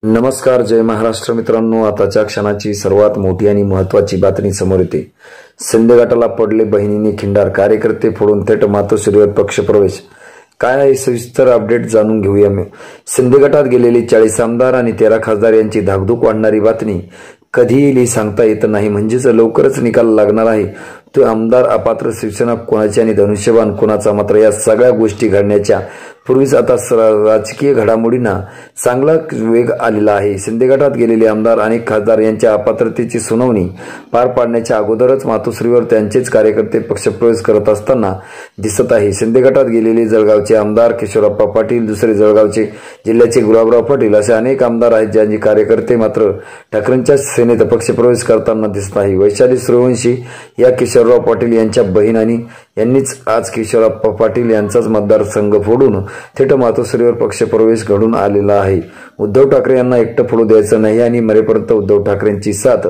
नमस्कार, जय महाराष्ट्र मित्रांनो। आताच्या क्षणाची सर्वात मोठी आणि महत्त्वाची बातमी समोर येते। शिंदे गटाला पडले बहिणींनी खिंडार, कार्यकर्ते फोडून थेट मातोश्रीवर पक्षप्रवेश। काय आहे सविस्तर अपडेट जाणून घेऊया। शिंदे गटात गेलेले 40 आमदार आणि 13 खासदार यांची धाकधूक वाढणारी बातमी कधी येईल हे सांगता येत नाही। म्हणजेच लवकरच निकाल लागणार आहे। तो आमदार अपात्र, शिवसेना कोणाची आणि धनुष्यबाण कोणाचा। मात्र या सगळ्या गोष्टी घडण्याच्या पूर्वीच आता राजकीय घडामोडींना चांगला वेग आलेला आहे। शिंदे गटात गेलेले आमदार आणि खासदार यांच्या अपात्रतेची सुनावणी पार पाडण्याच्या अगोदरच मातोश्रीवर त्यांचेच कार्यकर्ते पक्षप्रवेश करत असताना दिसत आहे। शिंदे गटात गेलेले जळगावचे आमदार किशोरप्पा पाटील, दुसरे जळगावचे जिल्ह्याचे गुलाबराव पाटील असे अनेक आमदार आहेत ज्यांचे कार्यकर्ते मात्र ठाकरेंच्या सेनेत पक्षप्रवेश करताना दिसत आहे। वैशाली सूर्यवंशी या किशोरराव पाटील यांच्या बहीण आणि यांनीच आज किशोरप्पा पाटील यांचाच मतदारसंघ फोडून थेट मातोश्रीवर पक्षप्रवेश घडून आलेला आहे। उद्धव ठाकरे यांना एकटं फोडू द्यायचं नाही आणि मरेपर्यंत उद्धव ठाकरेंची साथ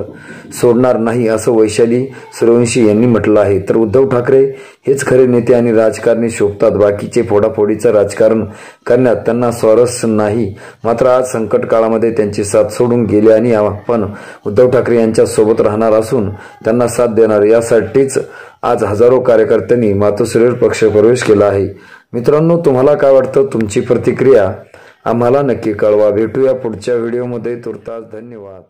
सोडणार नाही असं वैशाली सूर्यवंशी यांनी म्हटलं आहे। तर उद्धव ठाकरे हेच खरे नेते आणि राजकारणी शोभतात। बाकीचे फोडाफोडीचं राजकारण करण्यात त्यांना स्वारस्य नाही। मात्र आज संकट काळामध्ये त्यांची साथ सोडून गेले आणि आपण उद्धव ठाकरे यांच्या सोबत राहणार असून त्यांना साथ देणार, यासाठीच आज हजारो कार्यकर्त्यांनी मातोश्रीवर पक्षप्रवेश केला आहे। मित्रांनो, तुम्हाला काय वाटतं? तुमची प्रतिक्रिया आम्हाला नक्की कळवा। भेटूया पुढच्या व्हिडिओमध्ये। तुर्तास धन्यवाद।